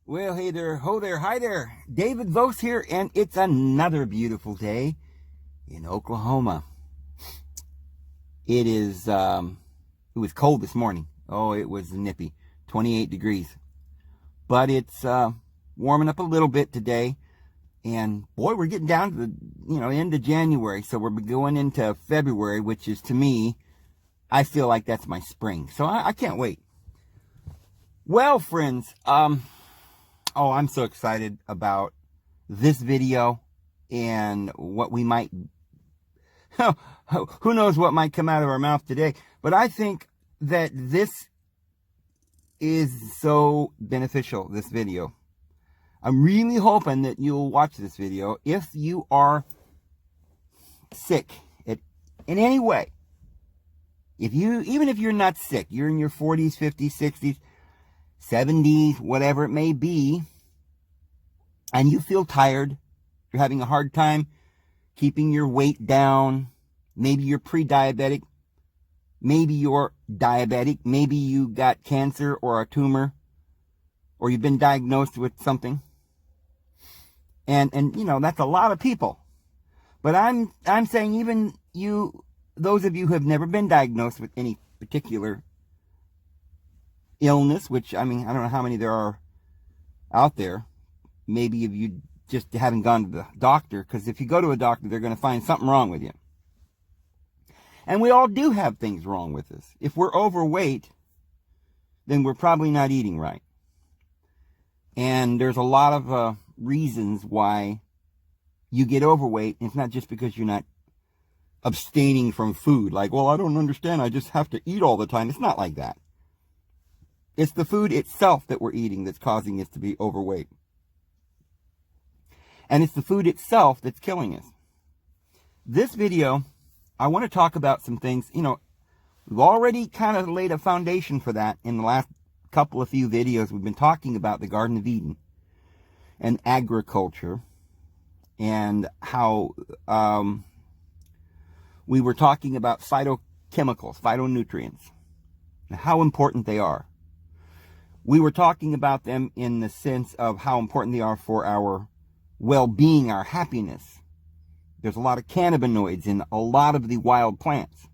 Well, hey there, ho there, hi there. David Vos here, and it's another beautiful day in Oklahoma. It was cold this morning. Oh, it was nippy, 28 degrees. But it's warming up a little bit today. And boy, we're getting down to the, end of January. So we're going into February, which is, to me, I feel like that's my spring. So I can't wait. Well, friends, oh, I'm so excited about this video and what we might, who knows what might come out of our mouth today. But I think that this is so beneficial, this video. I'm really hoping that you'll watch this video if you are sick in any way. Even if you're not sick, you're in your 40s, 50s, 60s, 70s, whatever it may be, and you feel tired, you're having a hard time keeping your weight down, maybe you're pre-diabetic, maybe you're diabetic, maybe you got cancer or a tumor, or you've been diagnosed with something, and that's a lot of people. But I'm saying even those of you who have never been diagnosed with any particular illness, which, I don't know how many there are out there. Maybe if you just haven't gone to the doctor, because if you go to a doctor, they're going to find something wrong with you. And we all do have things wrong with us. If we're overweight, then we're probably not eating right. And there's a lot of reasons why you get overweight. It's not just because you're not abstaining from food. Like, well, I don't understand, I just have to eat all the time. It's not like that. It's the food itself that we're eating that's causing us to be overweight. And it's the food itself that's killing us. This video, I want to talk about some things. We've already kind of laid a foundation for that in the last few videos. We've been talking about the Garden of Eden and agriculture, and how we were talking about phytochemicals, phytonutrients, and how important they are. We were talking about them in the sense of how important they are for our well-being, our happiness. There's a lot of cannabinoids in a lot of the wild plants.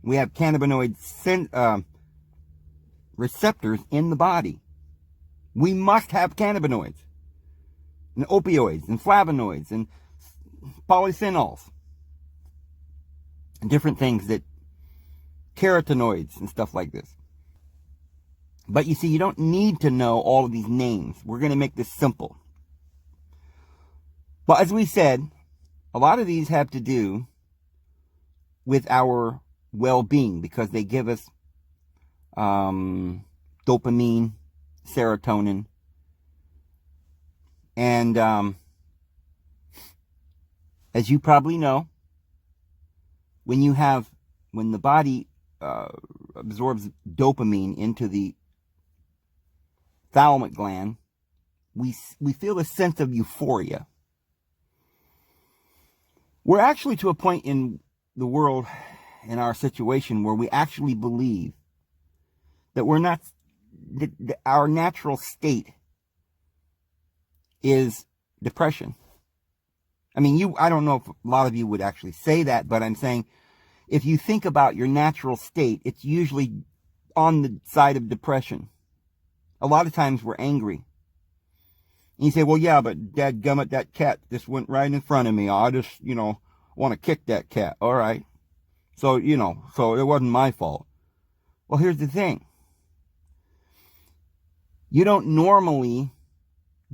We have cannabinoid receptors in the body. We must have cannabinoids, and opioids, and flavonoids, and polyphenols, and different things, that carotenoids and stuff like this. But you see, you don't need to know all of these names. We're going to make this simple. But as we said, a lot of these have to do with our well-being, because they give us dopamine, serotonin, and as you probably know, when the body absorbs dopamine into the thalamic gland, we feel a sense of euphoria. We're actually to a point in the world, in our situation, where we actually believe that we're not, that our natural state is depression. I don't know if a lot of you would actually say that, but I'm saying, if you think about your natural state, it's usually on the side of depression. A lot of times we're angry. And you say, well, yeah, but dadgummit, that cat just went right in front of me. I just, want to kick that cat. All right. So, so it wasn't my fault. Well, here's the thing. You don't normally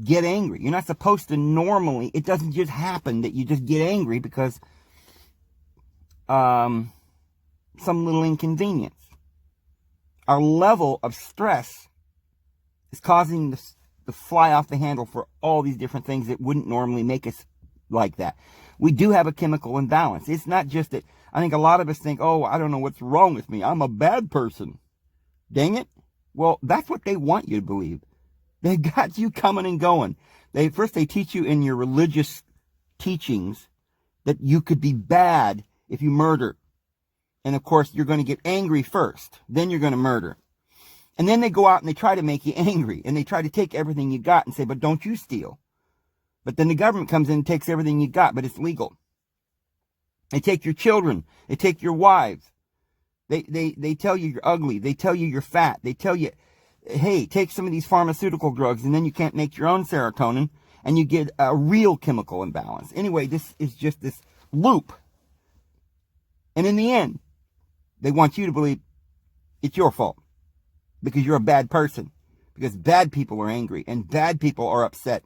get angry. You're not supposed to normally. It doesn't just happen that you just get angry because some little inconvenience. Our level of stress is causing us to fly off the handle for all these different things that wouldn't normally make us like that. We do have a chemical imbalance. It's not just that. I think a lot of us think, oh, I don't know what's wrong with me. I'm a bad person. Dang it. Well, that's what they want you to believe. They got you coming and going. They teach you in your religious teachings that you could be bad if you murder. And of course, you're going to get angry first. Then you're going to murder. And then they go out and they try to make you angry. And they try to take everything you got and say, but don't you steal. But then the government comes in and takes everything you got, but it's legal. They take your children. They take your wives. They tell you you're ugly. They tell you you're fat. They tell you, hey, take some of these pharmaceutical drugs, and then you can't make your own serotonin, and you get a real chemical imbalance. Anyway, this is just this loop. And in the end, they want you to believe it's your fault because you're a bad person, because bad people are angry and bad people are upset.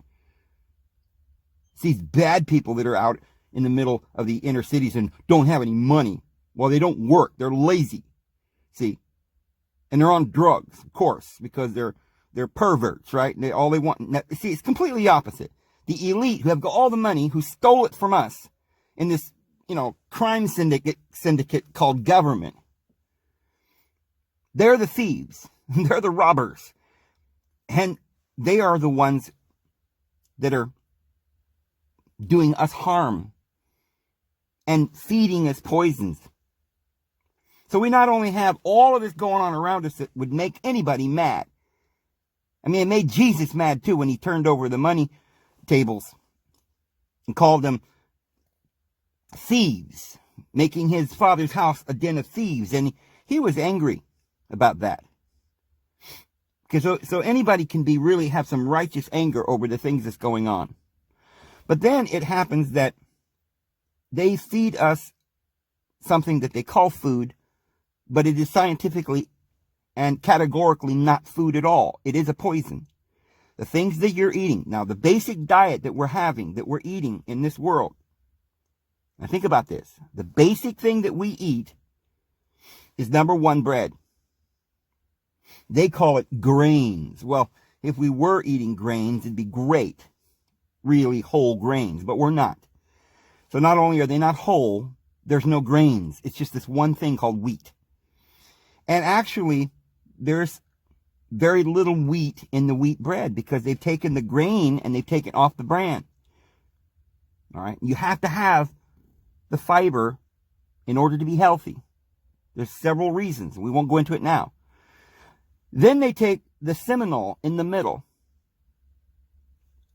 It's these bad people that are out in the middle of the inner cities and don't have any money. Well, they don't work. They're lazy. See? And they're on drugs, of course, because they're perverts, right? All they want. See, it's completely opposite. The elite who have got all the money, who stole it from us in this, crime syndicate called government. They're the thieves. They're the robbers. And they are the ones that are doing us harm and feeding us poisons. So we not only have all of this going on around us that would make anybody mad. I mean, it made Jesus mad too when he turned over the money tables and called them thieves, making his father's house a den of thieves. And he was angry about that. Because so anybody can really have some righteous anger over the things that's going on. But then it happens that they feed us something that they call food, but it is scientifically and categorically not food at all. It is a poison. The things that you're eating. Now, the basic diet that we're having, that we're eating in this world. Now, think about this. The basic thing that we eat is number one, bread. They call it grains. Well, if we were eating grains, it'd be great. Really whole grains, but we're not. So not only are they not whole, there's no grains. It's just this one thing called wheat. And actually, there's very little wheat in the wheat bread because they've taken the grain and they've taken off the bran. All right. You have to have the fiber in order to be healthy. There's several reasons. We won't go into it now. Then they take the seminal in the middle,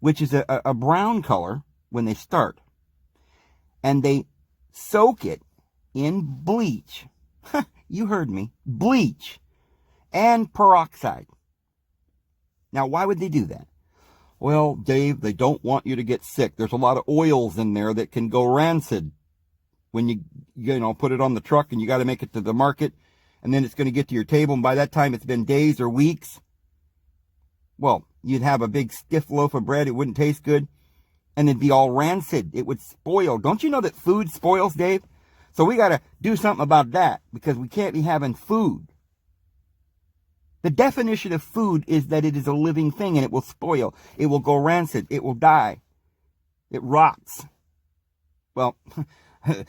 which is a brown color when they start. And they soak it in bleach. You heard me. Bleach and peroxide. Now, why would they do that? Well, Dave, they don't want you to get sick. There's a lot of oils in there that can go rancid when you put it on the truck and you got to make it to the market. And then it's going to get to your table. And by that time, it's been days or weeks. Well, you'd have a big stiff loaf of bread. It wouldn't taste good. And it'd be all rancid. It would spoil. Don't you know that food spoils, Dave? So we got to do something about that because we can't be having food. The definition of food is that it is a living thing and it will spoil. It will go rancid. It will die. It rots. Well,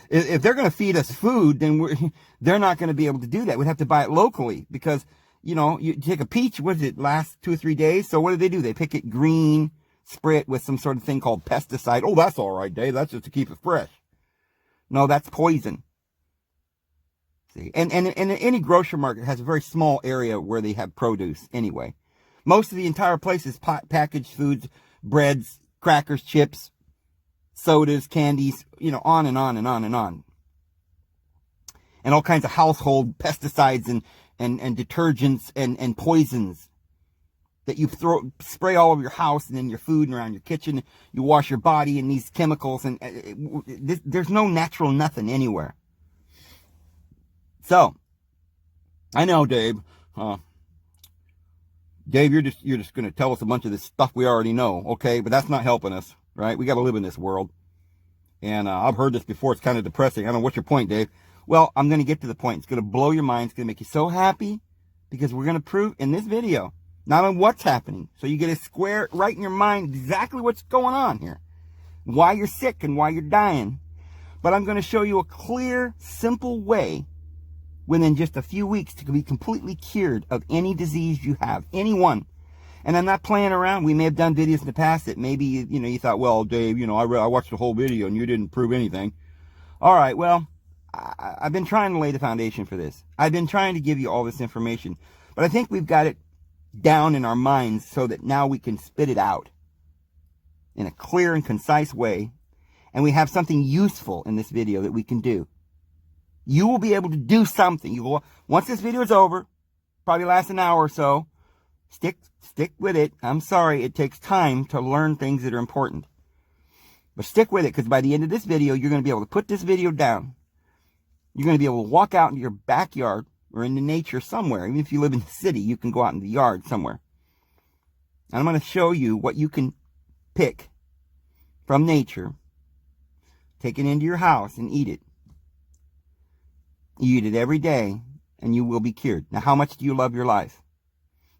if they're going to feed us food, then they're not going to be able to do that. We'd have to buy it locally because, you take a peach, what does it last 2 or 3 days? So what do? They pick it green, spray it with some sort of thing called pesticide. Oh, that's all right, Dave. That's just to keep it fresh. No, that's poison. See, and any grocery market has a very small area where they have produce anyway. Most of the entire place is packaged foods, breads, crackers, chips, sodas, candies, on and on and on and on. And all kinds of household pesticides and detergents and poisons that you spray all over your house and in your food and around your kitchen. You wash your body in these chemicals, and there's no natural nothing anywhere. So, I know, Dave. Dave, you're just going to tell us a bunch of this stuff we already know, okay? But that's not helping us, right? We got to live in this world. And I've heard this before. It's kind of depressing. I don't know. What's your point, Dave? Well, I'm going to get to the point. It's going to blow your mind. It's going to make you so happy because we're going to prove in this video not on what's happening. So you get a square right in your mind exactly what's going on here. Why you're sick and why you're dying. But I'm going to show you a clear, simple way within just a few weeks to be completely cured of any disease you have, any one. And I'm not playing around. We may have done videos in the past that maybe, you thought, well, Dave, I watched the whole video and you didn't prove anything. All right, well, I've been trying to lay the foundation for this. I've been trying to give you all this information. But But I think we've got it down in our minds so that now we can spit it out in a clear and concise way. And we have something useful in this video that we can do. You will be able to do something. You will, once this video is over, probably lasts an hour or so, stick with it. I'm sorry, it takes time to learn things that are important. But stick with it, because by the end of this video, you're going to be able to put this video down. You're going to be able to walk out into your backyard or into nature somewhere. Even if you live in the city, you can go out in the yard somewhere. And I'm going to show you what you can pick from nature, take it into your house, and eat it. You eat it every day, and you will be cured. Now, how much do you love your life?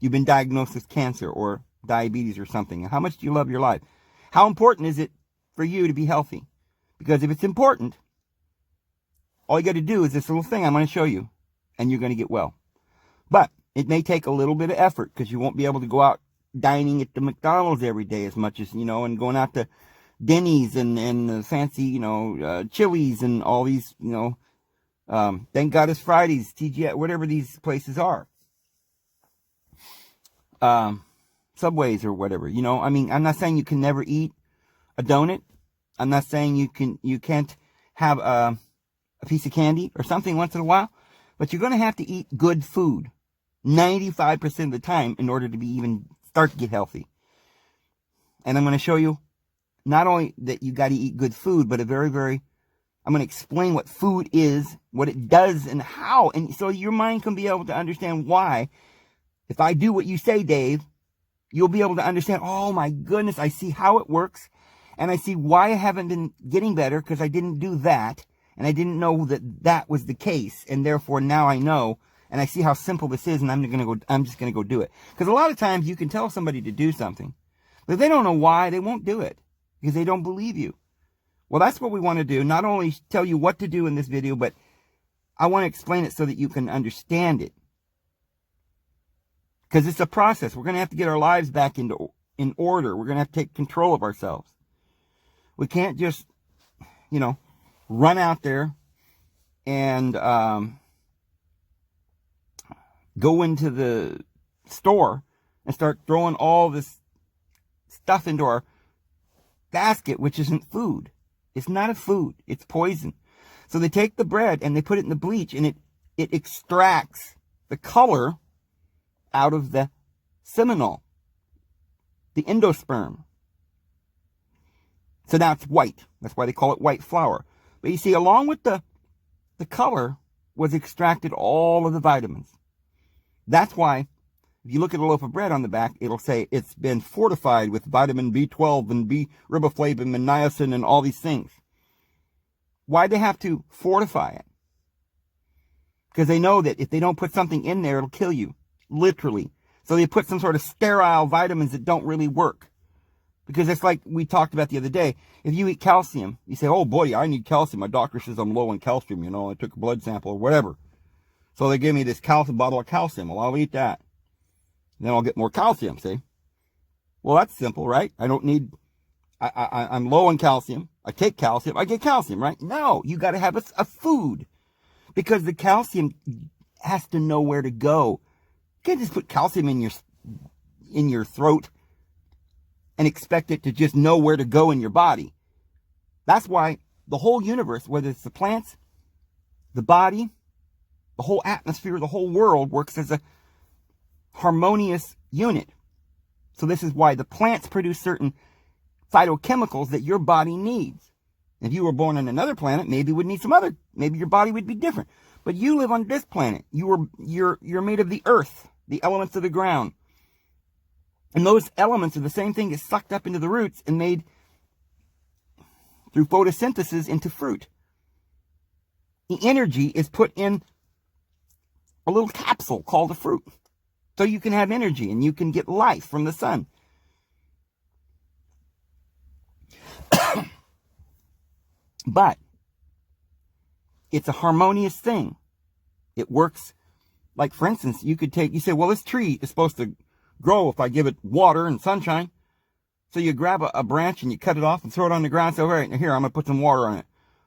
You've been diagnosed with cancer or diabetes or something. How much do you love your life? How important is it for you to be healthy? Because if it's important, all you got to do is this little thing I'm going to show you, and you're going to get well. But it may take a little bit of effort, because you won't be able to go out dining at the McDonald's every day as much as, and going out to Denny's and fancy, Chili's and all these, thank God it's Fridays, TGI, whatever these places are. Subways or whatever, I'm not saying you can never eat a donut. I'm not saying you can't have a piece of candy or something once in a while, but you're going to have to eat good food 95% of the time in order to even start to get healthy. And I'm going to show you not only that you got to eat good food, but I'm going to explain what food is, what it does, and how, and so your mind can be able to understand why. If I do what you say, Dave, you'll be able to understand, oh my goodness, I see how it works, and I see why I haven't been getting better, because I didn't do that, and I didn't know that was the case, and therefore now I know, and I see how simple this is, and I'm just going to go do it. Because a lot of times you can tell somebody to do something, but if they don't know why, they won't do it, because they don't believe you. Well, that's what we want to do. Not only tell you what to do in this video, but I want to explain it so that you can understand it. Because it's a process. We're going to have to get our lives back in order. We're going to have to take control of ourselves. We can't just, run out there and go into the store and start throwing all this stuff into our basket, which isn't food. It's not a food. It's poison. So they take the bread and they put it in the bleach, and it extracts the color out of the seminal, the endosperm. So now it's white. That's why they call it white flour. But you see, along with the color was extracted all of the vitamins. That's why if you look at a loaf of bread on the back, it'll say it's been fortified with vitamin B12 and B riboflavin and niacin and all these things. Why'd they have to fortify it? Because they know that if they don't put something in there, it'll kill you. Literally. So they put some sort of sterile vitamins that don't really work. Because it's like we talked about the other day. If you eat calcium, you say, oh boy, I need calcium. My doctor says I'm low in calcium. I took a blood sample or whatever. So they give me this bottle of calcium. Well, I'll eat that. Then I'll get more calcium, see? Well, that's simple, right? I don't need, I'm low in calcium. I take calcium. I get calcium, right? No, you got to have a food. Because the calcium has to know where to go. You can't just put calcium in your throat and expect it to just know where to go in your body. That's why the whole universe, whether it's the plants, the body, the whole atmosphere, the whole world works as a harmonious unit. So this is why the plants produce certain phytochemicals that your body needs. If you were born on another planet, maybe you would need maybe your body would be different. But you live on this planet. You're made of the earth, the elements of the ground. And those elements are the same thing that's sucked up into the roots and made through photosynthesis into fruit. The energy is put in a little capsule called a fruit. So you can have energy and you can get life from the sun. But it's a harmonious thing. It works like, for instance, you say, well, this tree is supposed to grow if I give it water and sunshine. So you grab a branch and you cut it off and throw it on the ground and say, all right, here, I'm going to put some water on it.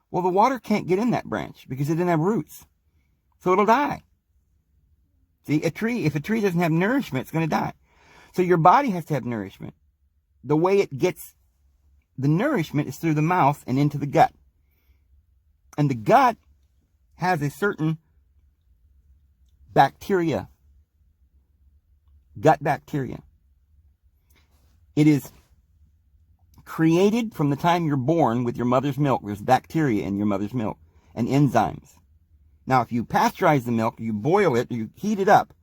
Well, the water can't get in that branch because it didn't have roots. So it'll die. See, if a tree doesn't have nourishment, it's going to die. So your body has to have nourishment. The way it gets the nourishment is through the mouth and into the gut. And the gut has a certain bacteria, gut bacteria. It is created from the time you're born with your mother's milk. There's bacteria in your mother's milk and enzymes. Now, if you pasteurize the milk, you boil it, you heat it up,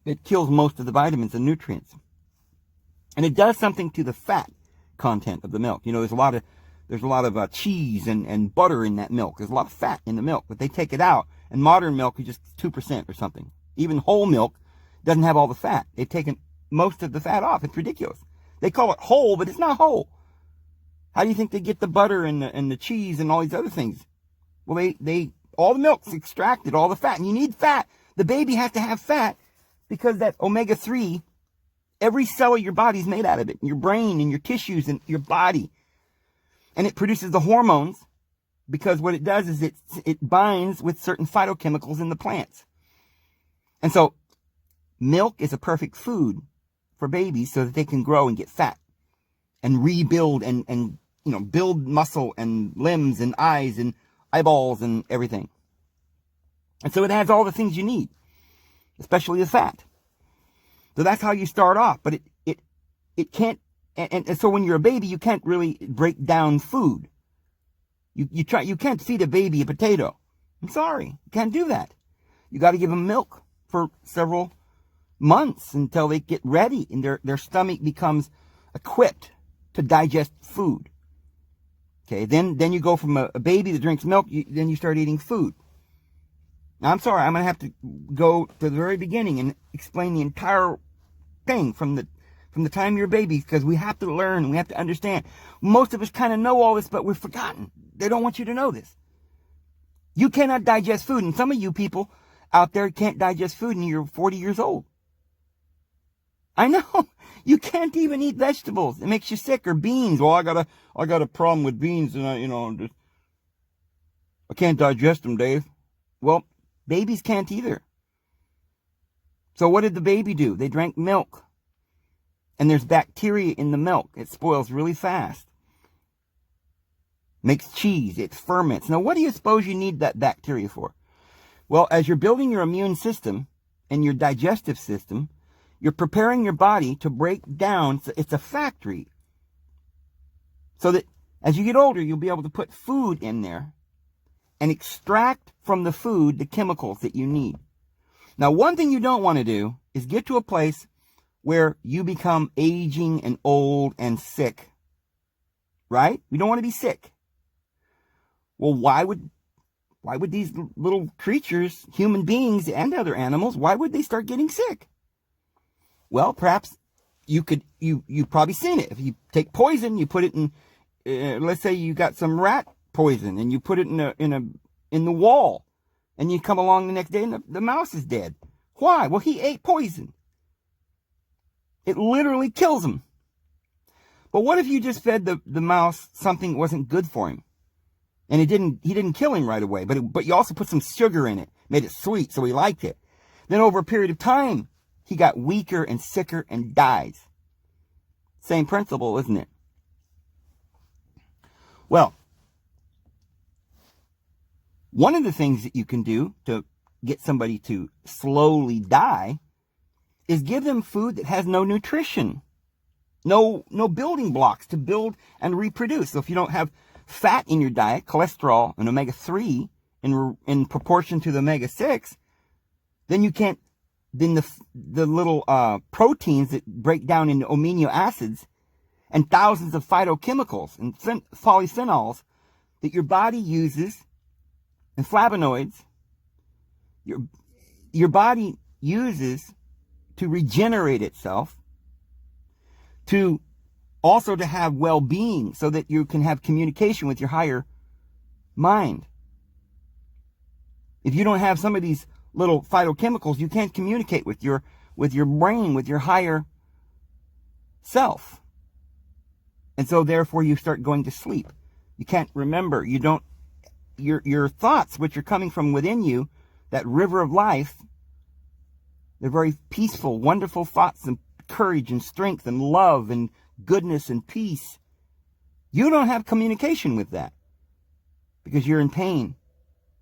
it kills most of the vitamins and nutrients. And it does something to the fat content of the milk. You know, there's a lot of cheese and butter in that milk. There's a lot of fat in the milk, but they take it out. And modern milk is just 2% or something. Even whole milk doesn't have all the fat. They've taken most of the fat off. It's ridiculous. They call it whole, but it's not whole. How do you think they get the butter and the cheese and all these other things? Well, all the milk's extracted, all the fat, and you need fat. The baby has to have fat because that omega-3, every cell of your body is made out of it. Your brain and your tissues and your body. And it produces the hormones because what it does is it binds with certain phytochemicals in the plants. And so milk is a perfect food for babies so that they can grow and get fat and rebuild and build muscle and limbs and eyes and eyeballs and everything. And so it has all the things you need, especially the fat. So that's how you start off, but it can't, and so when you're a baby, you can't really break down food. You can't feed a baby a potato. I'm sorry, you can't do that. You got to give them milk for several months until they get ready and their stomach becomes equipped to digest food. Okay, then you go from a baby that drinks milk, then you start eating food. Now, I'm sorry, I'm going to have to go to the very beginning and explain the entire thing from the time you're a baby, because we have to learn and we have to understand. Most of us kind of know all this, but we've forgotten. They don't want you to know this. You cannot digest food, and some of you people out there can't digest food and you're 40 years old. I know. You can't even eat vegetables. It makes you sick. Or beans. Well, I got a problem with beans, and I can't digest them, Dave. Well, babies can't either. So what did the baby do? They drank milk. And there's bacteria in the milk. It spoils really fast. Makes cheese. It ferments. Now, what do you suppose you need that bacteria for? Well, as you're building your immune system and your digestive system, you're preparing your body to break down. It's a factory. So that as you get older, you'll be able to put food in there and extract from the food the chemicals that you need. Now, one thing you don't want to do is get to a place where you become aging and old and sick. Right? You don't want to be sick. Well, why would these little creatures, human beings and other animals, why would they start getting sick? Well, perhaps you've probably seen it. If you take poison, you put it in, let's say you got some rat poison and you put it in the wall, and you come along the next day and the mouse is dead. Why? Well, he ate poison. It literally kills him. But what if you just fed the mouse something that wasn't good for him? And he didn't kill him right away, but you also put some sugar in it, made it sweet, so he liked it. Then over a period of time, he got weaker and sicker and dies. Same principle, isn't it? Well, one of the things that you can do to get somebody to slowly die is give them food that has no nutrition, no building blocks to build and reproduce. So if you don't have fat in your diet, cholesterol and omega-3 in proportion to the omega-6, then you can't. Then the little proteins that break down into amino acids and thousands of phytochemicals and polyphenols that your body uses, and flavonoids, your body uses to regenerate itself, to also to have well-being so that you can have communication with your higher mind. If you don't have some of these little phytochemicals, you can't communicate with your brain, with your higher self. And so therefore you start going to sleep. You can't remember. You don't, your thoughts, which are coming from within you, that river of life, They're very peaceful, wonderful thoughts and courage and strength and love and goodness and peace. You don't have communication with that because you're in pain.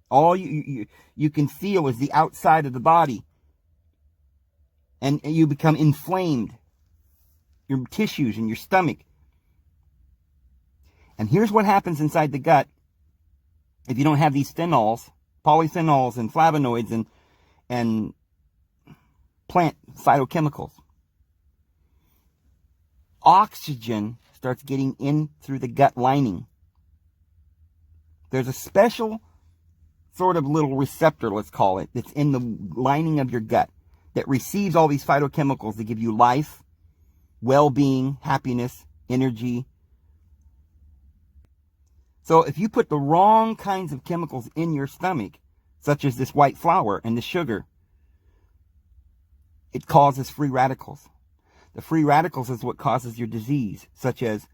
All you can feel is the outside of the body. And you become inflamed. Your tissues and your stomach. And here's what happens inside the gut if you don't have these phenols, polyphenols and flavonoids and plant phytochemicals. Oxygen starts getting in through the gut lining. There's a special sort of little receptor, let's call it, that's in the lining of your gut that receives all these phytochemicals that give you life, well-being, happiness, energy. So if you put the wrong kinds of chemicals in your stomach, such as this white flour and the sugar, it causes free radicals. The free radicals is what causes your disease, such as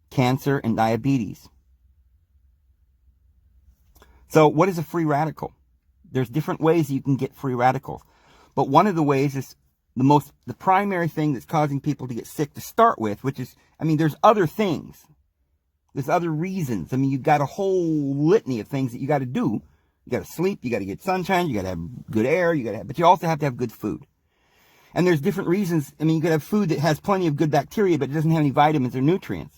cancer and diabetes. So what is a free radical? There's different ways you can get free radicals. But one of the ways is the primary thing that's causing people to get sick to start with, which is, there's other things. There's other reasons. You've got a whole litany of things that you got to do. You got to sleep, you got to get sunshine, you got to have good air, but you also have to have good food. And there's different reasons. You could have food that has plenty of good bacteria, but it doesn't have any vitamins or nutrients.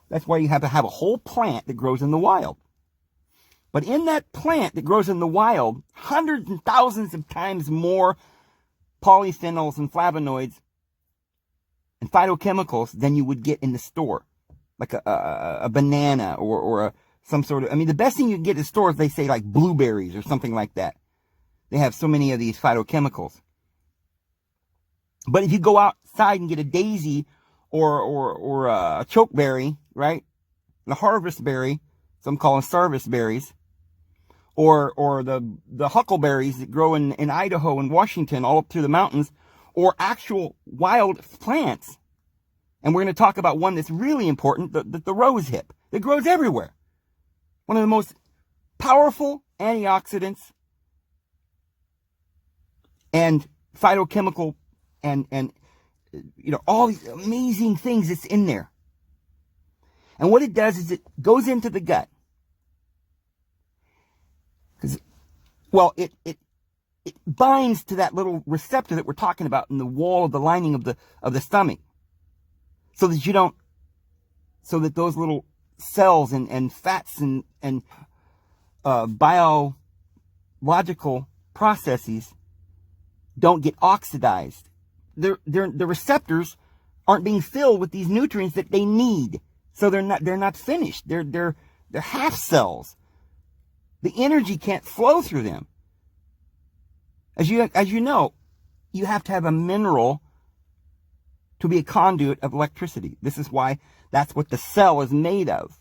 That's why you have to have a whole plant that grows in the wild. But in that plant that grows in the wild, hundreds and thousands of times more polyphenols and flavonoids and phytochemicals than you would get in the store. Like a banana or some sort of, the best thing you can get in stores, they say like blueberries or something like that. They have so many of these phytochemicals. But if you go outside and get a daisy or a chokeberry, right? The harvest berry, some call them service berries, or the huckleberries that grow in Idaho and Washington all up through the mountains, or actual wild plants. And we're going to talk about one that's really important, the rose hip, that grows everywhere. One of the most powerful antioxidants and phytochemical and all these amazing things that's in there. And what it does is it goes into the gut. It binds to that little receptor that we're talking about in the wall of the lining of the stomach. So that those little cells and fats and biological processes don't get oxidized. The receptors aren't being filled with these nutrients that they need. So they're not finished. They're half cells. The energy can't flow through them. As you know, you have to have a mineral to be a conduit of electricity. This is why that's what the cell is made of.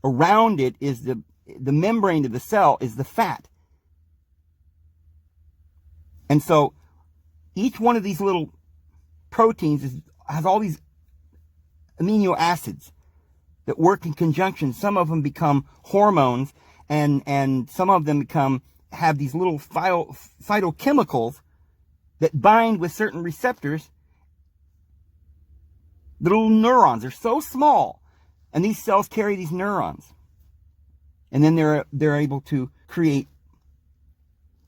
Around it is the membrane of the cell is the fat. And so each one of these little proteins has all these amino acids that work in conjunction. Some of them become hormones, and some of them have these little phytochemicals that bind with certain receptors. The little neurons are so small, and these cells carry these neurons. And then they're able to create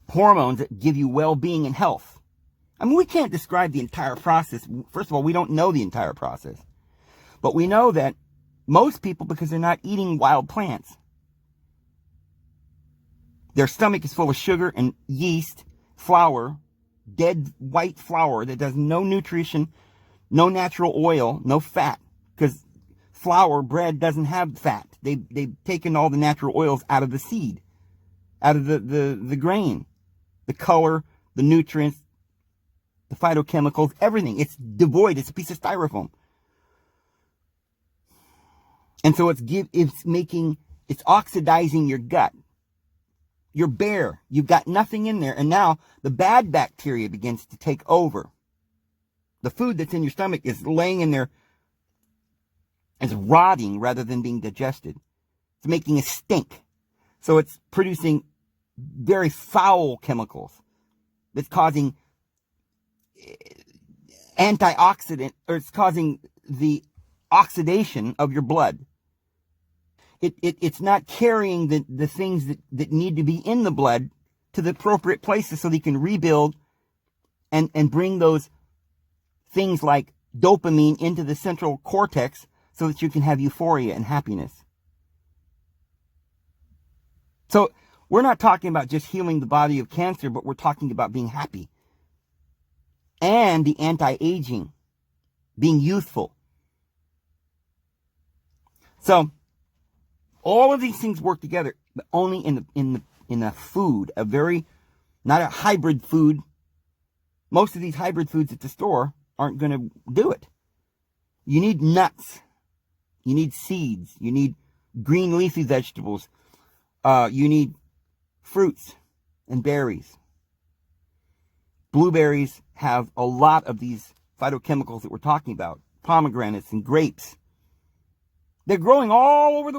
hormones that give you well-being and health. We can't describe the entire process. First of all, we don't know the entire process. But we know that most people, because they're not eating wild plants, their stomach is full of sugar and yeast, flour, dead white flour that does no nutrition, no natural oil, no fat. Because flour, bread doesn't have fat. They've taken all the natural oils out of the seed, out of the grain, the color, the nutrients, the phytochemicals, everything. It's devoid. It's a piece of styrofoam. And so it's oxidizing your gut. You're bare. You've got nothing in there. And now the bad bacteria begins to take over. The food that's in your stomach is laying in there, is rotting rather than being digested. It's making a stink. So it's producing very foul chemicals that's causing antioxidant, or it's causing the oxidation of your blood. It's not carrying the things that need to be in the blood to the appropriate places so they can rebuild and bring those things like dopamine into the central cortex so that you can have euphoria and happiness. So we're not talking about just healing the body of cancer, but we're talking about being happy. And the anti-aging, being youthful. So all of these things work together, but only in a food, not a hybrid food. Most of these hybrid foods at the store aren't going to do it. You need nuts. You need seeds. You need green leafy vegetables. You need fruits and berries. Blueberries have a lot of these phytochemicals that we're talking about. Pomegranates and grapes. They're growing all over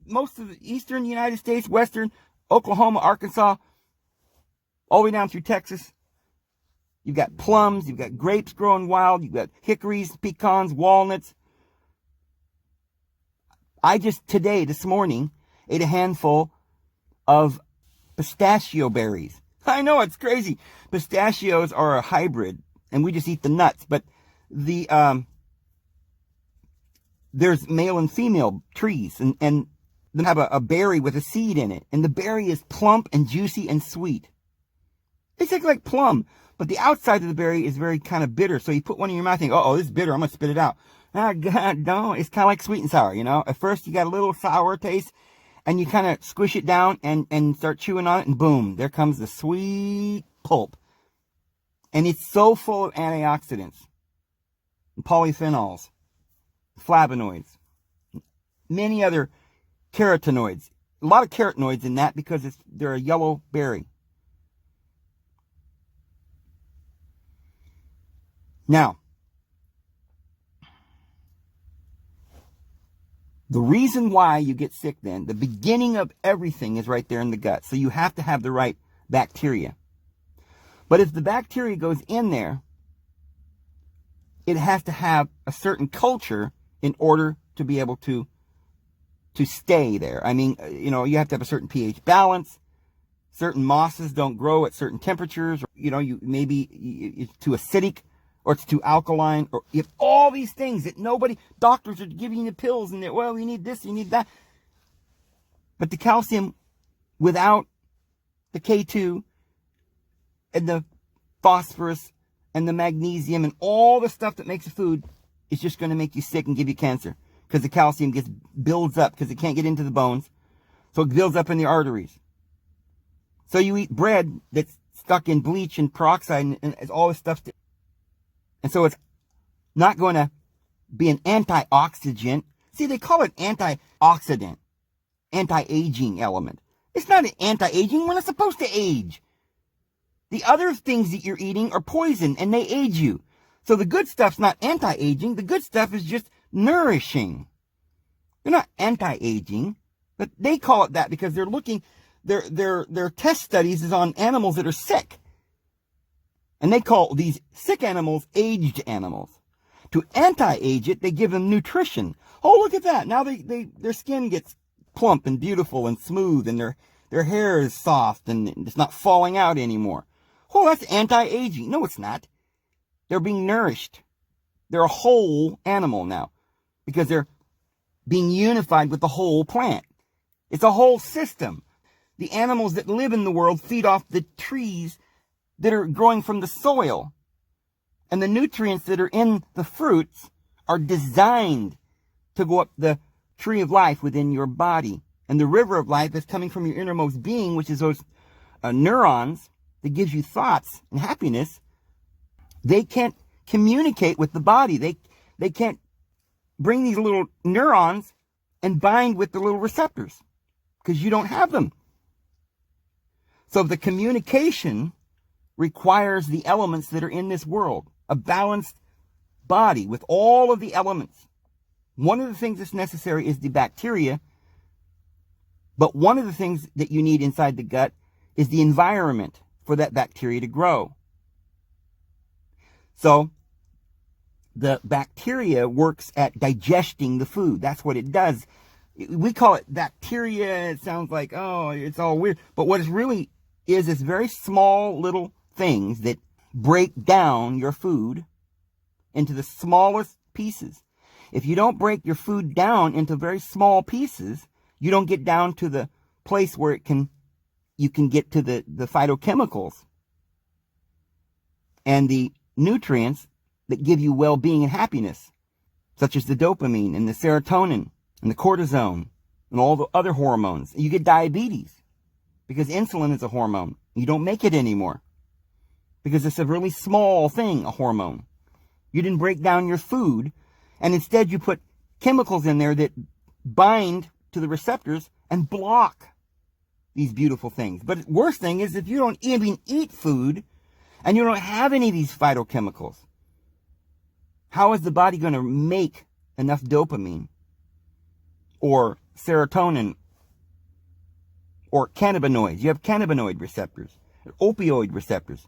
most of the eastern United States, western, Oklahoma, Arkansas, all the way down through Texas. You've got plums, you've got grapes growing wild, you've got hickories, pecans, walnuts. I just this morning, ate a handful of pistachio berries. I know, it's crazy. Pistachios are a hybrid, and we just eat the nuts. But there's male and female trees, and they have a berry with a seed in it. And the berry is plump and juicy and sweet. It's like plum. But the outside of the berry is very kind of bitter. So you put one in your mouth and think, oh, this is bitter. I'm going to spit it out. Ah, God, no. It's kind of like sweet and sour, you know. At first, you got a little sour taste. And you kind of squish it down and start chewing on it. And boom, there comes the sweet pulp. And it's so full of antioxidants. Polyphenols. Flavonoids. Many other carotenoids. A lot of carotenoids in that because they're a yellow berry. Now, the reason why you get sick then, the beginning of everything is right there in the gut. So you have to have the right bacteria. But if the bacteria goes in there, it has to have a certain culture in order to be able to stay there. I mean, you have to have a certain pH balance. Certain mosses don't grow at certain temperatures. It's too acidic. Or it's too alkaline, or if all these things that doctors are giving you pills, and well, you need this, you need that. But the calcium, without the K2, and the phosphorus, and the magnesium, and all the stuff that makes a food, is just going to make you sick and give you cancer. Because the calcium builds up, because it can't get into the bones. So it builds up in the arteries. So you eat bread that's stuck in bleach and peroxide, and all this stuff. And so it's not going to be an antioxidant. See, they call it antioxidant, anti-aging element. It's not an anti-aging. We're not supposed to age. The other things that you're eating are poison, and they age you. So the good stuff's not anti-aging. The good stuff is just nourishing. They're not anti-aging, but they call it that because they're looking, their test studies is on animals that are sick. And they call these sick animals aged animals. To anti-age it, they give them nutrition. Oh, look at that. Now their skin gets plump and beautiful and smooth, and their hair is soft and it's not falling out anymore. Oh, that's anti-aging. No, it's not. They're being nourished. They're a whole animal now because they're being unified with the whole plant. It's a whole system. The animals that live in the world feed off the trees that are growing from the soil. And the nutrients that are in the fruits are designed to go up the tree of life within your body. And the river of life is coming from your innermost being, which is those neurons that gives you thoughts and happiness. They can't communicate with the body. They can't bring these little neurons and bind with the little receptors because you don't have them. So the communication requires the elements that are in this world, a balanced body with all of the elements. One of the things that's necessary is the bacteria, but one of the things that you need inside the gut is the environment for that bacteria to grow. So the bacteria works at digesting the food. That's what it does. We call it bacteria. It sounds like, oh, it's all weird. But what it really is very small little things that break down your food into the smallest pieces. If you don't break your food down into very small pieces, you don't get down to the place where you can get to the phytochemicals and the nutrients that give you well-being and happiness, such as the dopamine and the serotonin and the cortisone and all the other hormones. You get diabetes because insulin is a hormone. You don't make it anymore because it's a really small thing, a hormone. You didn't break down your food, and instead you put chemicals in there that bind to the receptors and block these beautiful things. But the worst thing is if you don't even eat food and you don't have any of these phytochemicals, how is the body going to make enough dopamine or serotonin or cannabinoids? You have cannabinoid receptors, opioid receptors.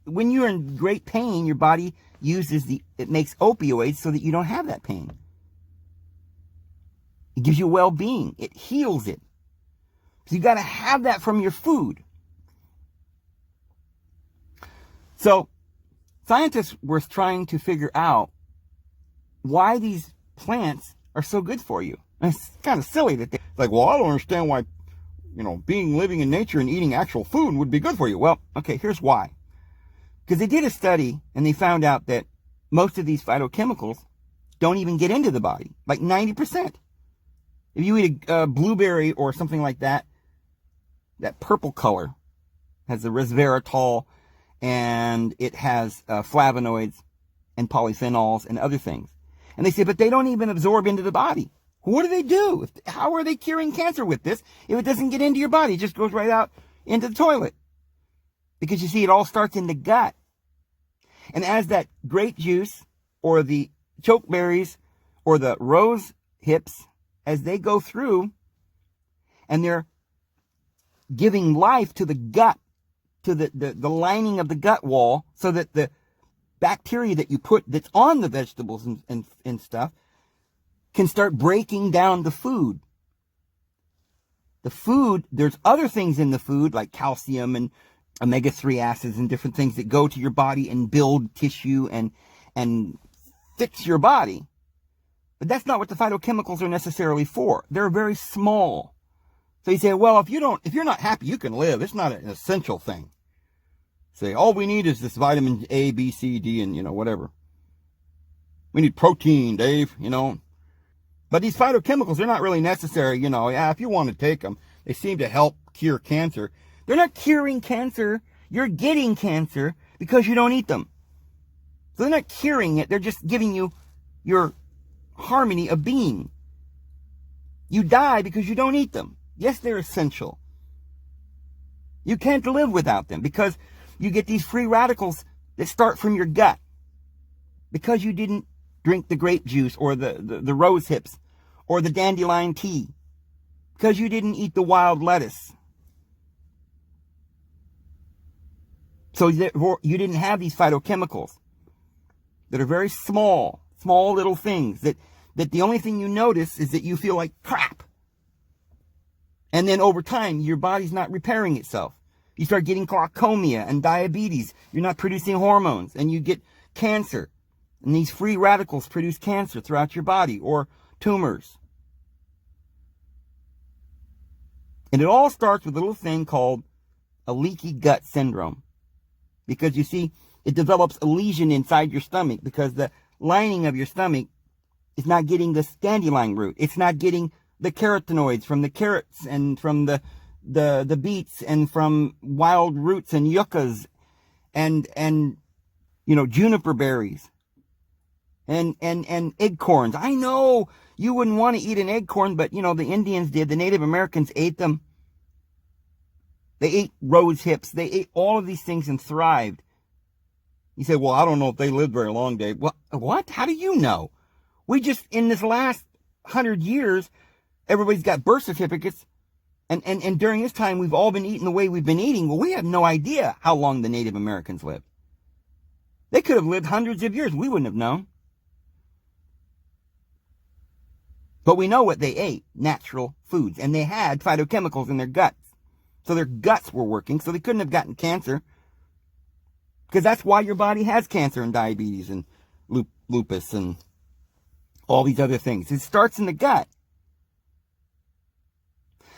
When you're in great pain, your body it makes opioids so that you don't have that pain. It gives you well-being. It heals it. So you got to have that from your food. So scientists were trying to figure out why these plants are so good for you. And it's kind of silly that well, I don't understand why, living in nature and eating actual food would be good for you. Well, okay, here's why. Because they did a study and they found out that most of these phytochemicals don't even get into the body, like 90%. If you eat a blueberry or something like that, that purple color has the resveratrol and it has flavonoids and polyphenols and other things. And they say, but they don't even absorb into the body. What do they do? How are they curing cancer with this if it doesn't get into your body? It just goes right out into the toilet. Because you see, it all starts in the gut. And as that grape juice or the chokeberries or the rose hips, as they go through and they're giving life to the gut, to the lining of the gut wall, so that the bacteria that you put that's on the vegetables and stuff can start breaking down the food. The food, there's other things in the food like calcium and omega-3 acids and different things that go to your body and build tissue and fix your body. But that's not what the phytochemicals are necessarily for. They're very small. So you say, well, if you're not happy, you can live. It's not an essential thing. Say, all we need is this vitamin A, B, C, D, and, whatever. We need protein, Dave, But these phytochemicals, they're not really necessary, if you want to take them, they seem to help cure cancer. They're not curing cancer. You're getting cancer because you don't eat them. So they're not curing it. They're just giving you your harmony of being. You die because you don't eat them. Yes, they're essential. You can't live without them because you get these free radicals that start from your gut because you didn't drink the grape juice or the rose hips or the dandelion tea, because you didn't eat the wild lettuce. So you didn't have these phytochemicals that are very small little things that the only thing you notice is that you feel like crap. And then over time, your body's not repairing itself. You start getting glaucoma and diabetes. You're not producing hormones and you get cancer. And these free radicals produce cancer throughout your body or tumors. And it all starts with a little thing called a leaky gut syndrome. Because you see, it develops a lesion inside your stomach because the lining of your stomach is not getting the dandelion root. It's not getting the carotenoids from the carrots and from the beets and from wild roots and yuccas and juniper berries and acorns. I know you wouldn't want to eat an acorn, but the Indians did. The Native Americans ate them. They ate rose hips. They ate all of these things and thrived. You say, well, I don't know if they lived very long, Dave. Well, what? How do you know? We just, in this last 100 years, everybody's got birth certificates And during this time, we've all been eating the way we've been eating. Well, we have no idea how long the Native Americans lived. They could have lived hundreds of years. We wouldn't have known. But we know what they ate, natural foods. And they had phytochemicals in their guts. So their guts were working, so they couldn't have gotten cancer. Because that's why your body has cancer and diabetes and lupus and all these other things. It starts in the gut.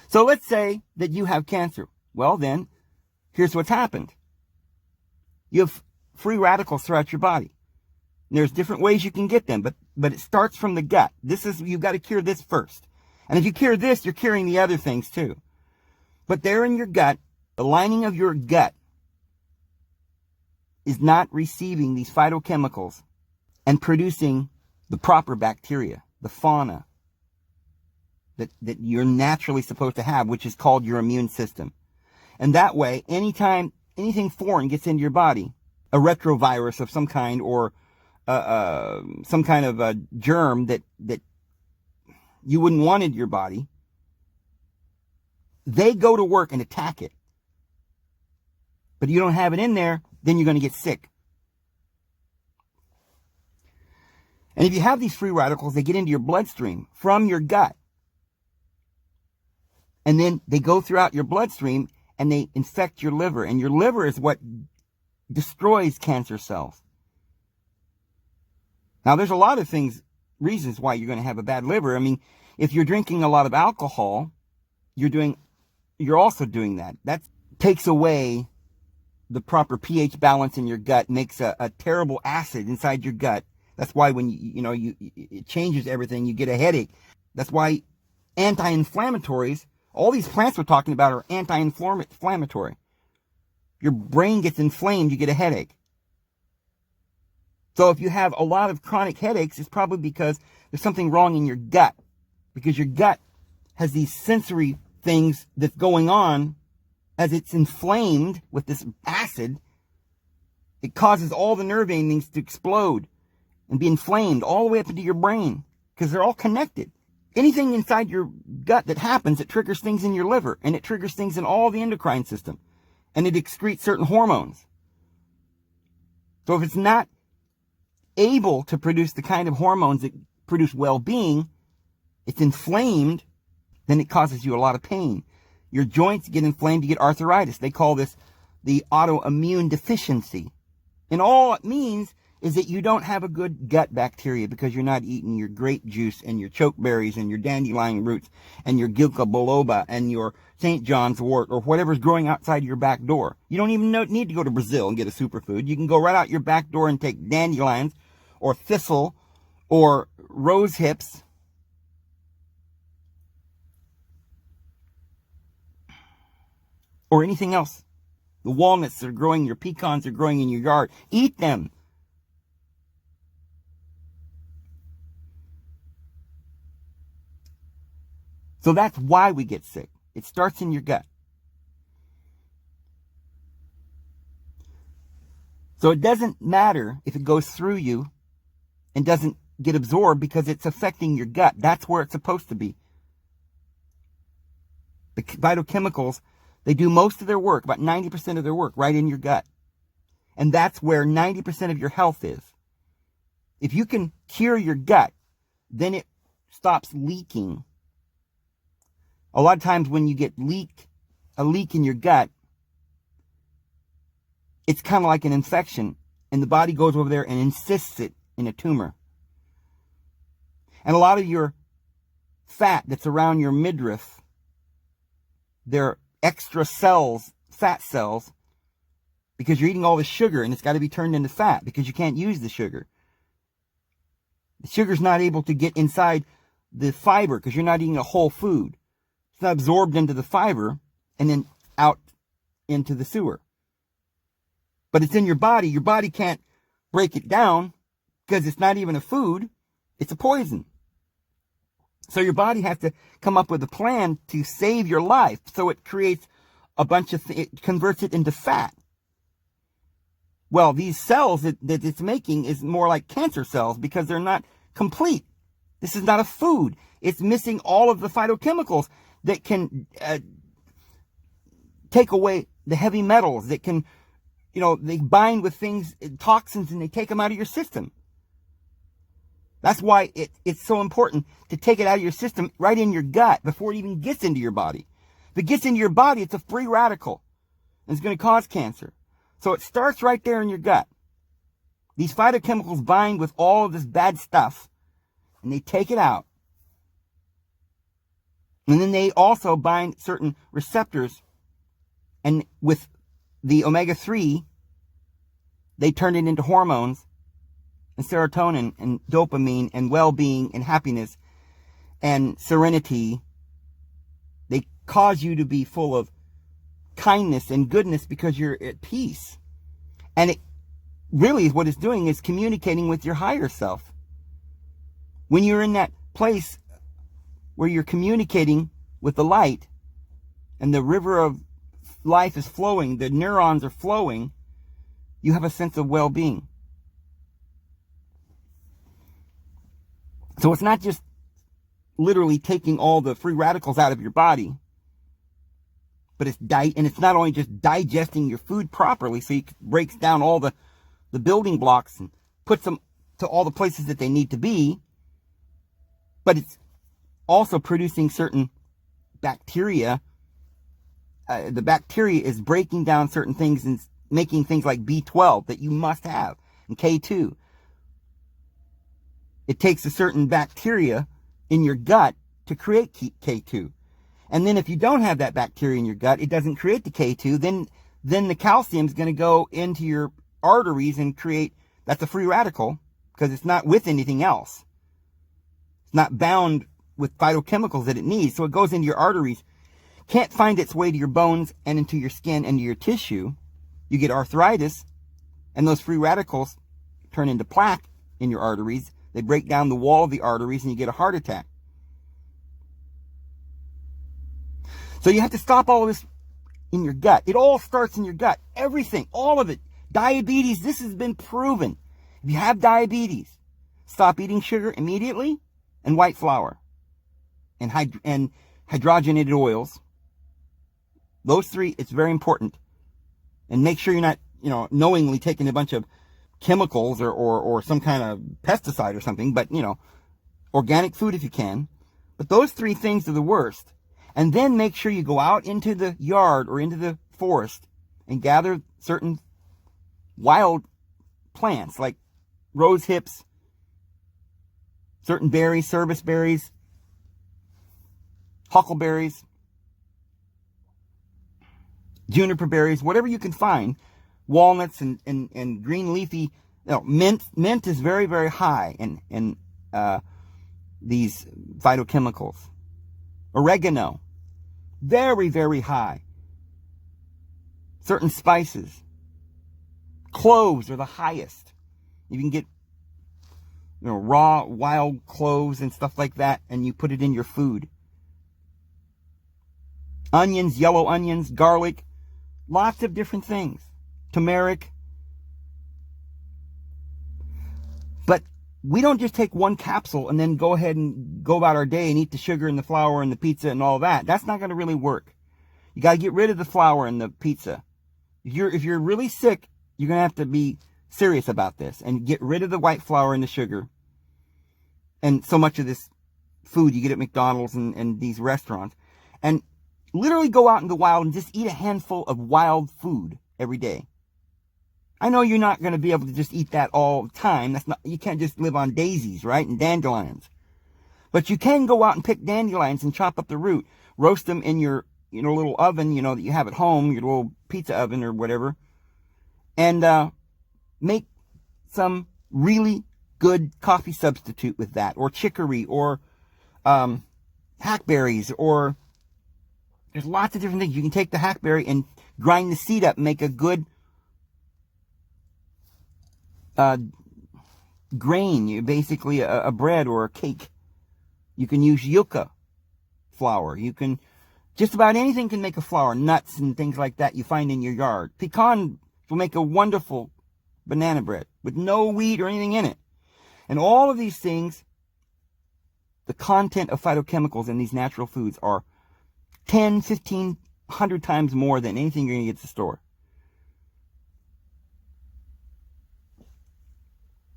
So let's say that you have cancer. Well, then, here's what's happened. You have free radicals throughout your body. And there's different ways you can get them, but it starts from the gut. You've got to cure this first. And if you cure this, you're curing the other things too. But they're in your gut. The lining of your gut is not receiving these phytochemicals and producing the proper bacteria, the fauna that you're naturally supposed to have, which is called your immune system. And that way, anytime anything foreign gets into your body, a retrovirus of some kind or some kind of a germ that you wouldn't want in your body, they go to work and attack it. But you don't have it in there, then you're going to get sick. And if you have these free radicals, they get into your bloodstream from your gut. And then they go throughout your bloodstream and they infect your liver. And your liver is what destroys cancer cells. Now, there's a lot of reasons why you're going to have a bad liver. I mean, if you're drinking a lot of alcohol, you're also doing that. That takes away the proper pH balance in your gut, makes a terrible acid inside your gut. That's why when it changes everything, you get a headache. That's why anti-inflammatories, all these plants we're talking about are anti-inflammatory. Your brain gets inflamed, you get a headache. So if you have a lot of chronic headaches, it's probably because there's something wrong in your gut. Because your gut has these sensory things that's going on as it's inflamed with this acid. It causes all the nerve endings to explode and be inflamed all the way up into your brain because they're all connected. Anything inside your gut that happens, it triggers things in your liver, and it triggers things in all the endocrine system, and it excretes certain hormones. So if it's not able to produce the kind of hormones that produce well-being, it's inflamed, then it causes you a lot of pain. Your joints get inflamed, you get arthritis. They call this the autoimmune deficiency. And all it means is that you don't have a good gut bacteria because you're not eating your grape juice and your chokeberries and your dandelion roots and your ginkgo biloba and your St. John's wort or whatever's growing outside your back door. You don't even need to go to Brazil and get a superfood. You can go right out your back door and take dandelions or thistle or rose hips or anything else. The walnuts that are growing, your pecans are growing in your yard. Eat them. So that's why we get sick. It starts in your gut. So it doesn't matter if it goes through you and doesn't get absorbed because it's affecting your gut. That's where it's supposed to be. The phytochemicals, they do most of their work, about 90% of their work, right in your gut. And that's where 90% of your health is. If you can cure your gut, then it stops leaking. A lot of times when you get a leak in your gut, it's kind of like an infection, and the body goes over there and insists it in a tumor. And a lot of your fat that's around your midriff, they're extra cells, fat cells, because you're eating all the sugar and it's got to be turned into fat because you can't use the sugar. The sugar's not able to get inside the fiber because you're not eating a whole food. It's not absorbed into the fiber and then out into the sewer. But it's in your body. Your body can't break it down because it's not even a food. It's a poison. So your body has to come up with a plan to save your life. So it creates a bunch of it converts it into fat. Well, these cells that it's making is more like cancer cells because they're not complete. This is not a food. It's missing all of the phytochemicals that can take away the heavy metals, that can, they bind with things, toxins, and they take them out of your system. That's why it's so important to take it out of your system right in your gut before it even gets into your body. If it gets into your body, it's a free radical, and it's going to cause cancer. So it starts right there in your gut. These phytochemicals bind with all of this bad stuff, and they take it out. And then they also bind certain receptors, and with the omega-3, they turn it into hormones, and serotonin, and dopamine, and well-being, and happiness, and serenity. They cause you to be full of kindness and goodness because you're at peace. And it really, what it's doing is communicating with your higher self. When you're in that place where you're communicating with the light, and the river of life is flowing, the neurons are flowing, you have a sense of well-being. So it's not just literally taking all the free radicals out of your body, but it's not only just digesting your food properly, so it breaks down all the building blocks and puts them to all the places that they need to be, but it's also producing certain bacteria. The bacteria is breaking down certain things and making things like B12 that you must have, and K2. It takes a certain bacteria in your gut to create K2. And then if you don't have that bacteria in your gut, it doesn't create the K2, then the calcium is going to go into your arteries and that's a free radical, because it's not with anything else. It's not bound with phytochemicals that it needs, so it goes into your arteries, can't find its way to your bones and into your skin and to your tissue. You get arthritis, and those free radicals turn into plaque in your arteries. They break down the wall of the arteries, and you get a heart attack. So you have to stop all of this in your gut. It all starts in your gut. Everything, all of it. Diabetes, this has been proven. If you have diabetes, stop eating sugar immediately, and white flour, and hydrogenated oils. Those three, it's very important. And make sure you're not, knowingly taking a bunch of chemicals or some kind of pesticide or something, but, organic food if you can. But those three things are the worst. And then make sure you go out into the yard or into the forest and gather certain wild plants like rose hips, certain berries, service berries, huckleberries, juniper berries, whatever you can find, walnuts and green leafy, mint. Mint is very, very high in these phytochemicals. Oregano, very, very high. Certain spices. Cloves are the highest. You can get raw wild cloves and stuff like that, and you put it in your food. Onions, yellow onions, garlic, lots of different things. Turmeric. But we don't just take one capsule and then go ahead and go about our day and eat the sugar and the flour and the pizza and all that. That's not going to really work. You got to get rid of the flour and the pizza. If you're really sick, you're going to have to be serious about this and get rid of the white flour and the sugar and so much of this food you get at McDonald's and these restaurants. And literally go out in the wild and just eat a handful of wild food every day. I know you're not going to be able to just eat that all the time. You can't just live on daisies, right? And dandelions. But you can go out and pick dandelions and chop up the root. Roast them in your little oven, that you have at home, your little pizza oven or whatever. And make some really good coffee substitute with that. Or chicory or hackberries. Or there's lots of different things. You can take the hackberry and grind the seed up and make a good grain, basically a bread or a cake. You can use yucca flour. You can, just about anything can make a flour. Nuts and things like that you find in your yard. Pecan will make a wonderful banana bread with no wheat or anything in it. And all of these things, the content of phytochemicals in these natural foods are 10, 15, 100 times more than anything you're going to get at the store.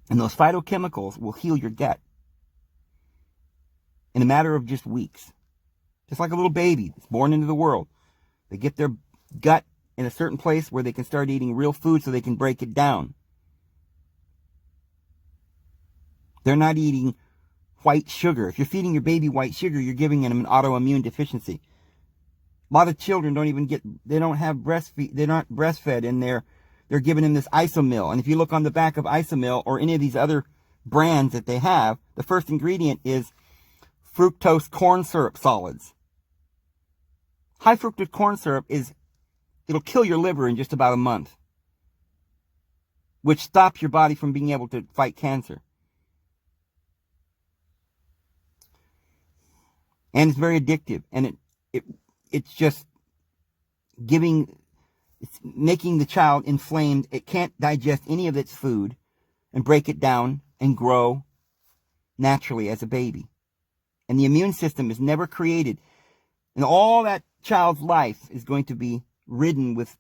And those phytochemicals will heal your gut in a matter of just weeks. Just like a little baby that's born into the world. They get their gut in a certain place where they can start eating real food so they can break it down. They're not eating white sugar. If you're feeding your baby white sugar, you're giving them an autoimmune deficiency. A lot of children they're not breastfed, and they're giving them this isomil. And if you look on the back of isomil or any of these other brands that they have, the first ingredient is fructose corn syrup solids. High fructose corn syrup it'll kill your liver in just about a month, which stops your body from being able to fight cancer. And it's very addictive, and it's just it's making the child inflamed. It can't digest any of its food and break it down and grow naturally as a baby. And the immune system is never created. And all that child's life is going to be ridden with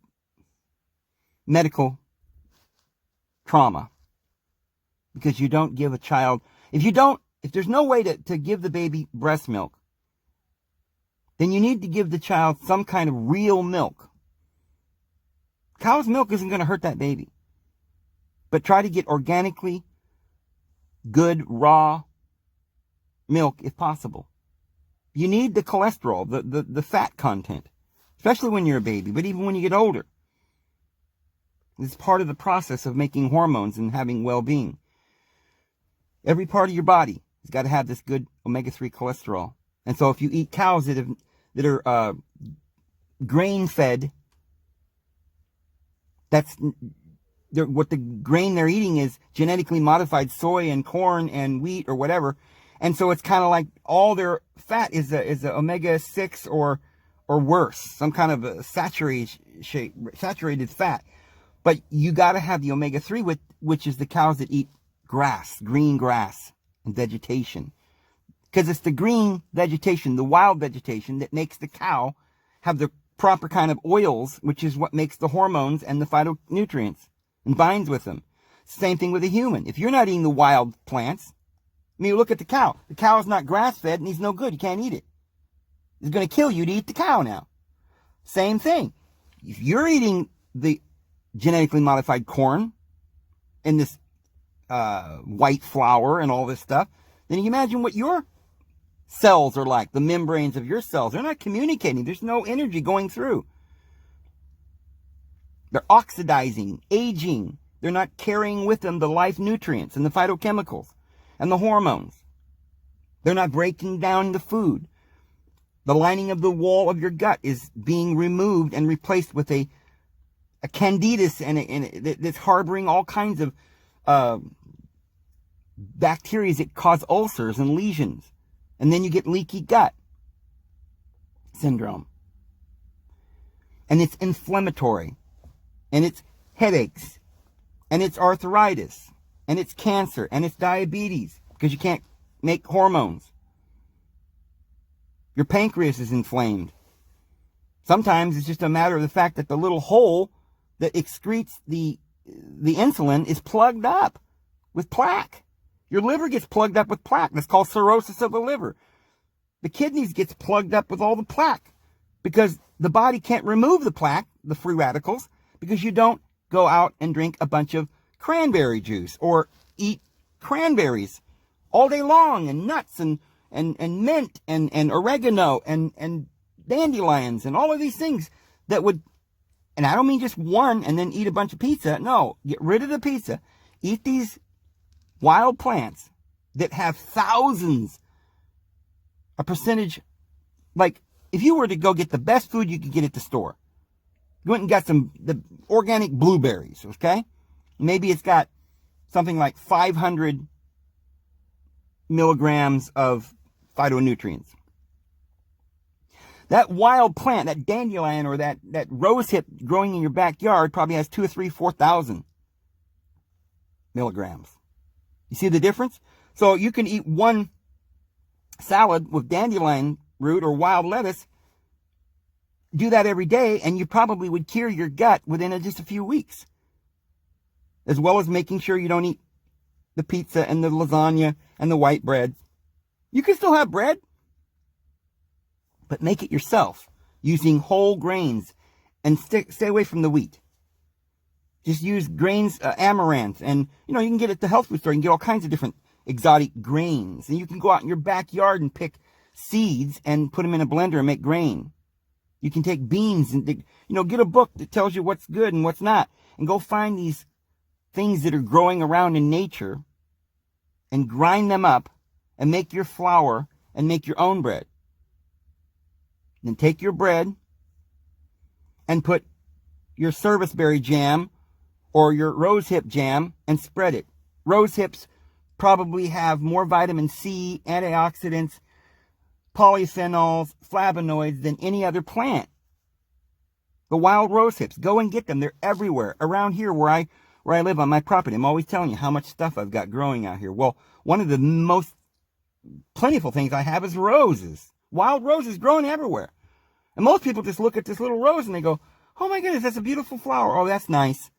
medical trauma. Because you don't give a child, if there's no way to give the baby breast milk, then you need to give the child some kind of real milk. Cow's milk isn't going to hurt that baby. But try to get organically good, raw milk if possible. You need the cholesterol, the fat content, especially when you're a baby, but even when you get older. It's part of the process of making hormones and having well-being. Every part of your body has got to have this good omega-3 cholesterol. And so if you eat cows that are grain-fed, what the grain they're eating is genetically modified soy and corn and wheat or whatever. And so it's kind of like all their fat is a omega-6 or worse, some kind of a saturated fat. But you got to have the omega-3, which is the cows that eat grass, green grass and vegetation. Because it's the green vegetation, the wild vegetation, that makes the cow have the proper kind of oils, which is what makes the hormones and the phytonutrients and binds with them. Same thing with a human. If you're not eating the wild plants, I mean, look at the cow. The cow is not grass-fed, and he's no good. You can't eat it. It's going to kill you to eat the cow now. Same thing. If you're eating the genetically modified corn and this white flour and all this stuff, then you imagine what your cells are like, the membranes of your cells. They're not communicating. There's no energy going through. They're oxidizing, aging. They're not carrying with them the life nutrients and the phytochemicals and the hormones. They're not breaking down the food. The lining of the wall of your gut is being removed and replaced with a candidus that's harboring all kinds of bacteria that cause ulcers and lesions. And then you get leaky gut syndrome. And it's inflammatory. And it's headaches. And it's arthritis. And it's cancer. And it's diabetes. Because you can't make hormones. Your pancreas is inflamed. Sometimes it's just a matter of the fact that the little hole that excretes the insulin is plugged up with plaque. Your liver gets plugged up with plaque. That's called cirrhosis of the liver. The kidneys gets plugged up with all the plaque because the body can't remove the plaque, the free radicals, because you don't go out and drink a bunch of cranberry juice or eat cranberries all day long and nuts and mint and oregano and dandelions and all of these things that would, and I don't mean just one and then eat a bunch of pizza. No, get rid of the pizza. Eat these wild plants that have thousands, a percentage, like if you were to go get the best food you could get at the store, you went and got the organic blueberries, okay? Maybe it's got something like 500 milligrams of phytonutrients. That wild plant, that dandelion or that rose hip growing in your backyard probably has 2,000 or 3,000, 4,000 milligrams. You see the difference? So you can eat one salad with dandelion root or wild lettuce do that every day, and you probably would cure your gut within just a few weeks. As well as making sure you don't eat the pizza and the lasagna and the white bread. You can still have bread, but make it yourself using whole grains and stay away from the wheat. Just use grains, amaranth, and you can get it at the health food store. You can get all kinds of different exotic grains, and you can go out in your backyard and pick seeds and put them in a blender and make grain. You can take beans and get a book that tells you what's good and what's not, and go find these things that are growing around in nature and grind them up and make your flour and make your own bread. Then take your bread and put your serviceberry jam or your rosehip jam and spread it. Rosehips probably have more vitamin C, antioxidants, polyphenols, flavonoids than any other plant. The wild rosehips, go and get them. They're everywhere. Around here where I live on my property, I'm always telling you how much stuff I've got growing out here. Well, one of the most plentiful things I have is roses. Wild roses growing everywhere. And most people just look at this little rose and they go, oh my goodness, that's a beautiful flower. Oh, that's nice.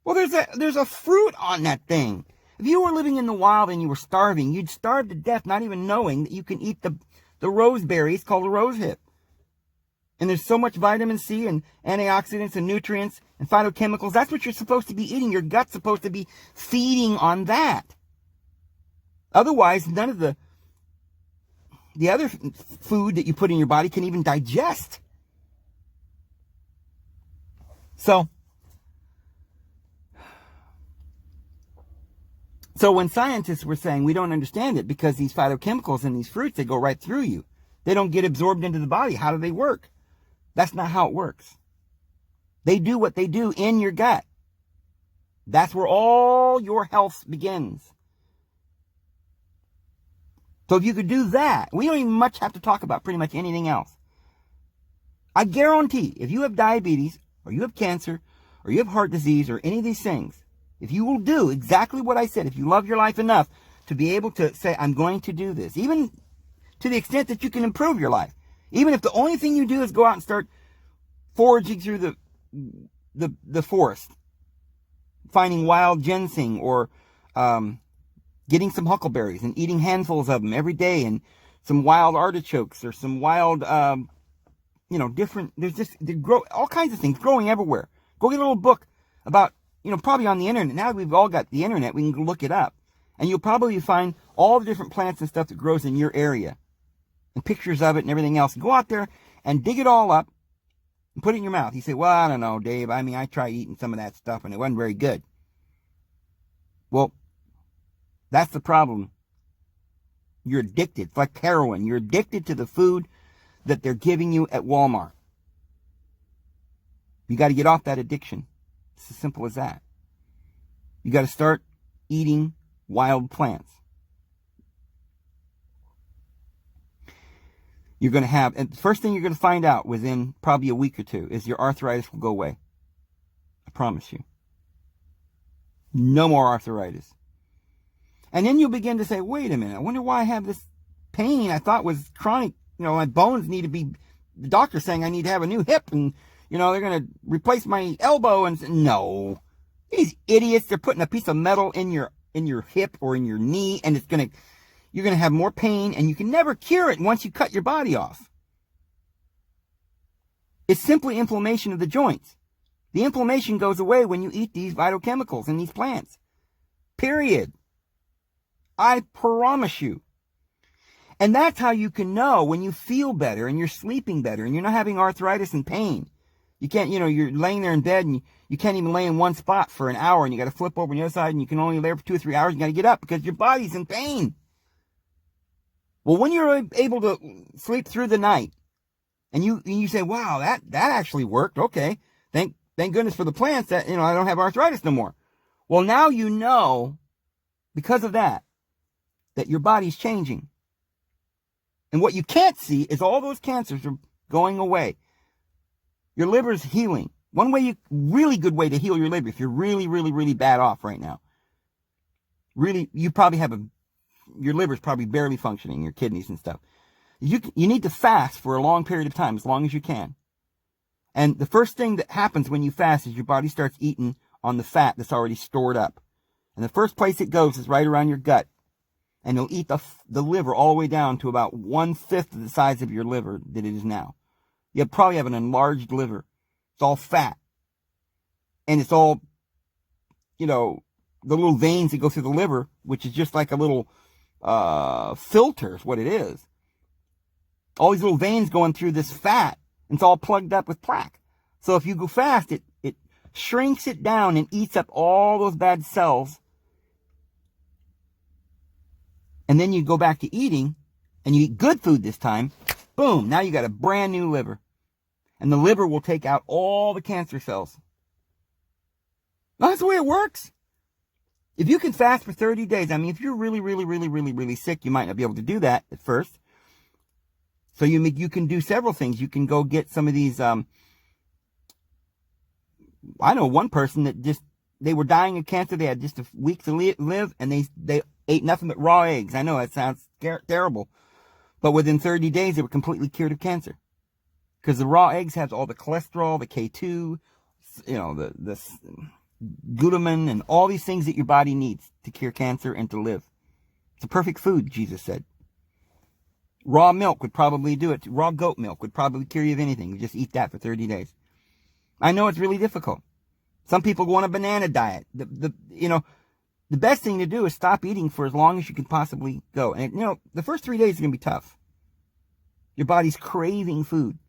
Well, there's a fruit on that thing. If you were living in the wild and you were starving, you'd starve to death not even knowing that you can eat the rose berries called a rosehip. And there's so much vitamin C and antioxidants and nutrients and phytochemicals. That's what you're supposed to be eating. Your gut's supposed to be feeding on that. Otherwise, none of the other food that you put in your body can even digest. So when scientists were saying we don't understand it because these phytochemicals in these fruits, they go right through you. They don't get absorbed into the body. How do they work? That's not how it works. They do what they do in your gut. That's where all your health begins. So if you could do that, we don't even much have to talk about pretty much anything else. I guarantee if you have diabetes or you have cancer or you have heart disease or any of these things, if you will do exactly what I said, if you love your life enough to be able to say, I'm going to do this, even to the extent that you can improve your life, even if the only thing you do is go out and start foraging through the forest, finding wild ginseng or getting some huckleberries and eating handfuls of them every day, and some wild artichokes or some wild, different, they grow all kinds of things growing everywhere. Go get a little book about, probably on the internet. Now we've all got the internet, we can look it up. And you'll probably find all the different plants and stuff that grows in your area. And pictures of it and everything else. Go out there and dig it all up and put it in your mouth. You say, well, I don't know, Dave. I tried eating some of that stuff and it wasn't very good. Well, that's the problem. You're addicted. It's like heroin. You're addicted to the food that they're giving you at Walmart. You got to get off that addiction. It's as simple as that. You got to start eating wild plants. You're going to have, and the first thing you're going to find out within probably a week or two is your arthritis will go away. I promise you. No more arthritis. And then you'll begin to say, wait a minute, I wonder why I have this pain I thought was chronic. My bones need to be, the doctor's saying I need to have a new hip, and, they're going to replace my elbow. And no, these idiots, they're putting a piece of metal in your hip or in your knee, and you're going to have more pain, and you can never cure it once you cut your body off. It's simply inflammation of the joints. The inflammation goes away when you eat these phytochemicals in these plants. Period. I promise you. And that's how you can know when you feel better and you're sleeping better and you're not having arthritis and pain. You can't, you're laying there in bed and you can't even lay in one spot for an hour, and you got to flip over on the other side, and you can only lay there for 2 or 3 hours. You got to get up because your body's in pain. Well, when you're able to sleep through the night and you say, wow, that actually worked. Okay. Thank goodness for the plants that, I don't have arthritis no more. Well, now because of that your body's changing. And what you can't see is all those cancers are going away. Your liver's healing. One really good way to heal your liver, if you're really, really, really bad off right now. Really, you probably have your liver's probably barely functioning, your kidneys and stuff. You need to fast for a long period of time, as long as you can. And the first thing that happens when you fast is your body starts eating on the fat that's already stored up. And the first place it goes is right around your gut. And it'll eat the liver all the way down to about 1/5 of the size of your liver that it is now. You probably have an enlarged liver. It's all fat. And it's all, the little veins that go through the liver, which is just like a little filter is what it is. All these little veins going through this fat, and it's all plugged up with plaque. So if you go fast, it shrinks it down and eats up all those bad cells. And then you go back to eating, and you eat good food this time. Boom, now you got a brand new liver. And the liver will take out all the cancer cells. That's the way it works. If you can fast for 30 days, I mean, if you're really, really, really, really, really sick, you might not be able to do that at first. So you can do several things. You can go get some of these, I know one person that they were dying of cancer. They had just a week to live, and they ate nothing but raw eggs. I know that sounds terrible. But within 30 days, they were completely cured of cancer. Because the raw eggs have all the cholesterol, the K2, the glutamine, and all these things that your body needs to cure cancer and to live. It's a perfect food, Jesus said. Raw milk would probably do it. Raw goat milk would probably cure you of anything. You just eat that for 30 days. I know it's really difficult. Some people go on a banana diet. The best thing to do is stop eating for as long as you can possibly go. And, the first 3 days are going to be tough. Your body's craving food.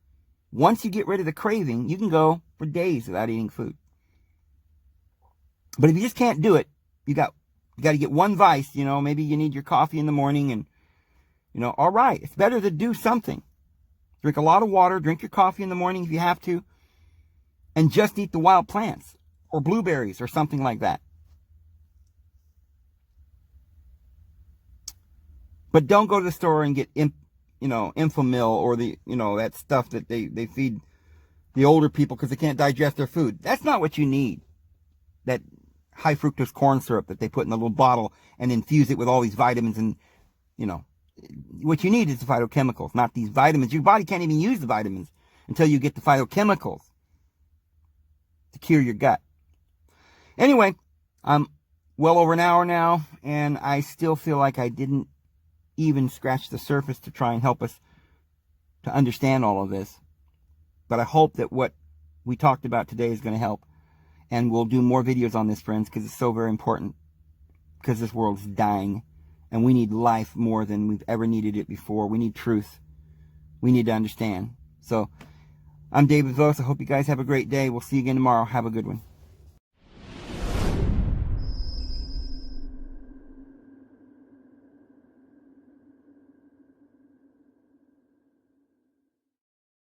Once you get rid of the craving, you can go for days without eating food. But if you just can't do it, you got to get one vice. Maybe you need your coffee in the morning, and all right, it's better to do something. Drink a lot of water, drink your coffee in the morning if you have to, and just eat the wild plants or blueberries or something like that. But don't go to the store and get Infamil or that stuff that they feed the older people because they can't digest their food. That's not what you need. That high fructose corn syrup that they put in a little bottle and infuse it with all these vitamins, and what you need is the phytochemicals, not these vitamins. Your body can't even use the vitamins until you get the phytochemicals to cure your gut. Anyway, I'm well over an hour now, and I still feel like I didn't even scratch the surface to try and help us to understand all of this. But I hope that what we talked about today is going to help. And we'll do more videos on this, friends, because it's so very important. Because this world's dying. And we need life more than we've ever needed it before. We need truth. We need to understand. So, I'm David Vos. I hope you guys have a great day. We'll see you again tomorrow. Have a good one.